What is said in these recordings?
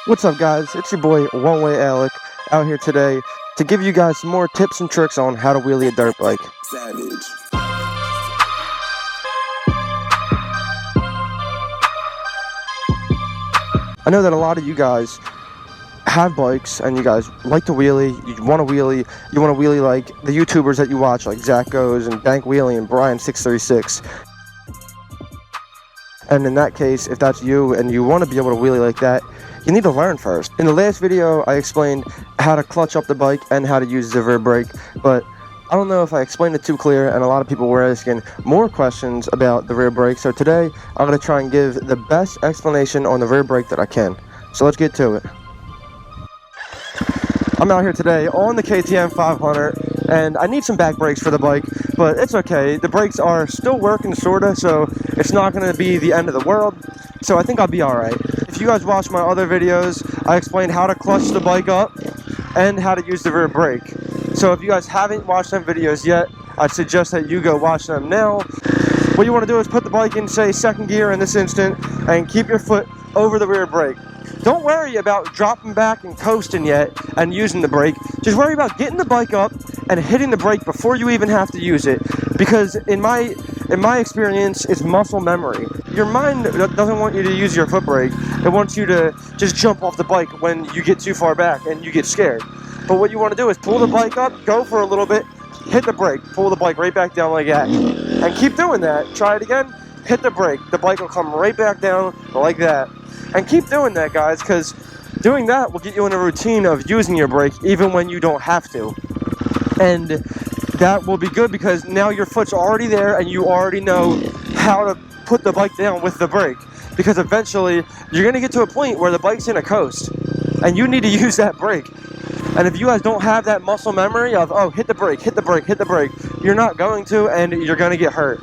What's up, guys? It's your boy One Way Alec out here today to give you guys some more tips and tricks on how to wheelie a dirt bike. Savage. I know that a lot of you guys have bikes and you guys like to wheelie. You want to wheelie like the YouTubers that you watch, like Zach Goes and Bank Wheelie and Brian636. And in that case, if that's you and you want to be able to wheelie like that, you need to learn first. In the last video, I explained how to clutch up the bike and how to use the rear brake, but I don't know if I explained it too clear, and a lot of people were asking more questions about the rear brake. So today, I'm going to try and give the best explanation on the rear brake that I can. So let's get to it. I'm out here today on the KTM 500, and I need some back brakes for the bike, but it's okay. The brakes are still working, sorta, so it's not going to be the end of the world. So I think I'll be alright. If you guys watch my other videos, I explained how to clutch the bike up and how to use the rear brake. So if you guys haven't watched them videos yet, I suggest that you go watch them now. What you want to do is put the bike in, say, second gear in this instant, and keep your foot over the rear brake. Don't worry about dropping back and coasting yet and using the brake. Just worry about getting the bike up and hitting the brake before you even have to use it. Because in my experience, it's muscle memory. Your mind doesn't want you to use your foot brake. It wants you to just jump off the bike when you get too far back and you get scared. But what you want to do is pull the bike up, go for a little bit, hit the brake, pull the bike right back down like that. And keep doing that. Try it again, hit the brake. The bike will come right back down like that. And keep doing that, guys, because doing that will get you in a routine of using your brake even when you don't have to. And that will be good because now your foot's already there and you already know how to put the bike down with the brake. Because eventually you're going to get to a point where the bike's in a coast and you need to use that brake. And if you guys don't have that muscle memory of, oh, hit the brake, hit the brake, hit the brake, you're not going to, and you're going to get hurt.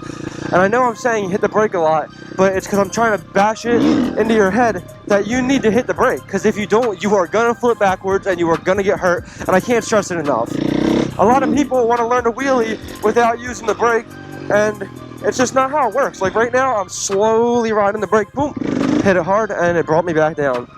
And I know I'm saying hit the brake a lot, but it's because I'm trying to bash it into your head that you need to hit the brake. Because if you don't, you are going to flip backwards and you are going to get hurt. And I can't stress it enough. A lot of people want to learn to wheelie without using the brake, and it's just not how it works. Like right now, I'm slowly riding the brake, boom, hit it hard, and it brought me back down.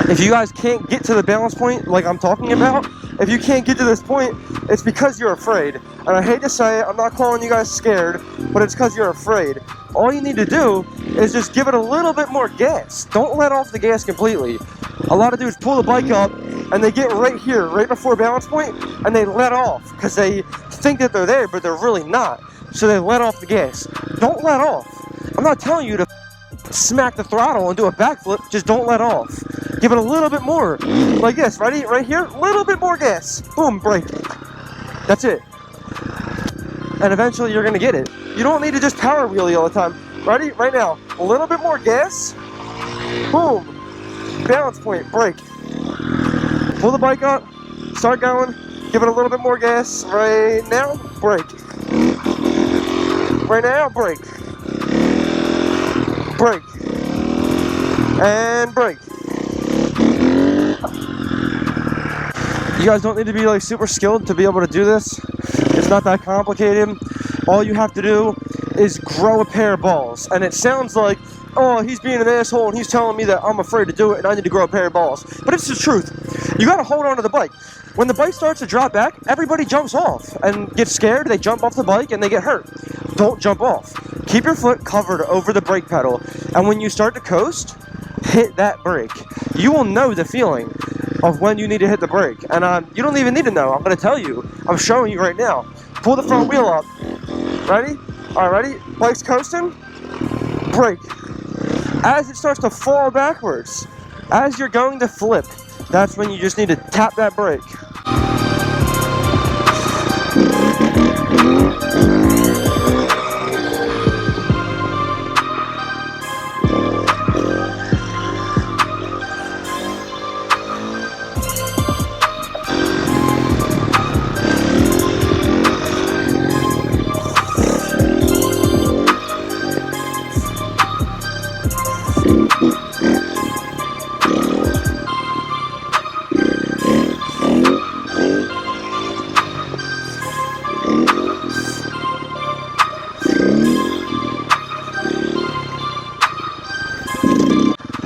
If you guys can't get to the balance point like I'm talking about, if you can't get to this point, it's because you're afraid. And I hate to say it, I'm not calling you guys scared, but it's because you're afraid. All you need to do is just give it a little bit more gas. Don't let off the gas completely. A lot of dudes pull the bike up and they get right here, right before balance point, and they let off because they think that they're there, but they're really not. So they let off the gas. Don't let off. I'm not telling you to smack the throttle and do a backflip, just don't let off. Give it a little bit more, like this, ready? Right here, a little bit more gas, boom, brake. That's it. And eventually you're gonna get it. You don't need to just power wheelie all the time. Ready? Right now, a little bit more gas, boom, balance point, brake. Pull the bike up, start going, give it a little bit more gas. Right now, brake. Right now, brake. Brake. And brake. You guys don't need to be like super skilled to be able to do this. It's not that complicated. All you have to do is grow a pair of balls. And it sounds like, oh, he's being an asshole and he's telling me that I'm afraid to do it and I need to grow a pair of balls. But it's the truth. You gotta hold on to the bike. When the bike starts to drop back, everybody jumps off and gets scared. They jump off the bike and they get hurt. Don't jump off. Keep your foot covered over the brake pedal. And when you start to coast, hit that brake. You will know the feeling of when you need to hit the brake. And you don't even need to know. I'm going to tell you. I'm showing you right now. Pull the front wheel up. Ready? All right, ready? Bike's coasting. Brake. As it starts to fall backwards, as you're going to flip, that's when you just need to tap that brake.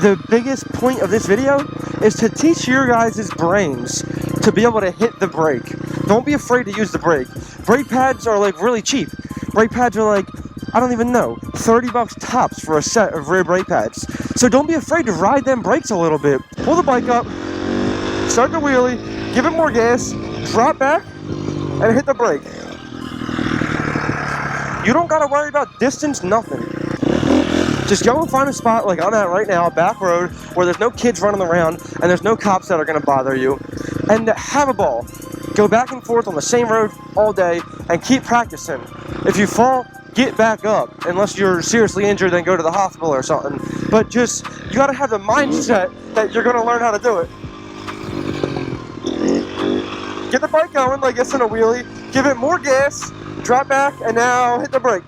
the biggest point of this video is to teach your guys' brains to be able to hit the brake. Don't be afraid to use the brake. Brake pads are like really cheap. Brake pads are like, I don't even know, 30 bucks tops for a set of rear brake pads. So don't be afraid to ride them brakes a little bit. Pull the bike up, start the wheelie, give it more gas, drop back, and hit the brake. You don't gotta worry about distance, nothing. Just go and find a spot like I'm at right now, a back road, where there's no kids running around and there's no cops that are gonna bother you, and have a ball. Go back and forth on the same road all day and keep practicing. If you fall, get back up. Unless you're seriously injured, then go to the hospital or something. But just, you gotta have the mindset that you're gonna learn how to do it. Get the bike going like it's in a wheelie, give it more gas, drop back, and now hit the brake.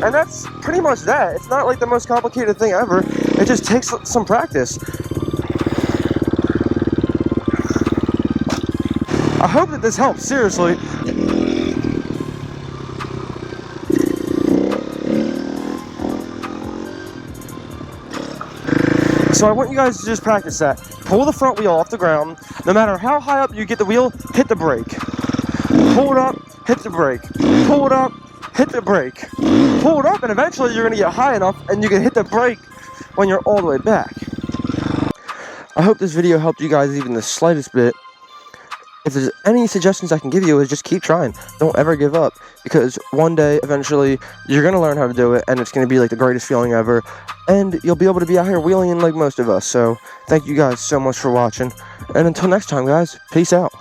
And that's pretty much that. It's not like the most complicated thing ever. It just takes some practice. I hope that this helps, seriously. So I want you guys to just practice that. Pull the front wheel off the ground. No matter how high up you get the wheel, hit the brake. Pull it up, hit the brake. Pull it up, hit the brake. Pull it up, and eventually you're going to get high enough and you can hit the brake when you're all the way back. I hope this video helped you guys even the slightest bit. If there's any suggestions I can give you, is just keep trying. Don't ever give up, because one day, eventually, you're going to learn how to do it, and it's going to be like the greatest feeling ever, and you'll be able to be out here wheeling like most of us. So thank you guys so much for watching, and until next time, guys, peace out.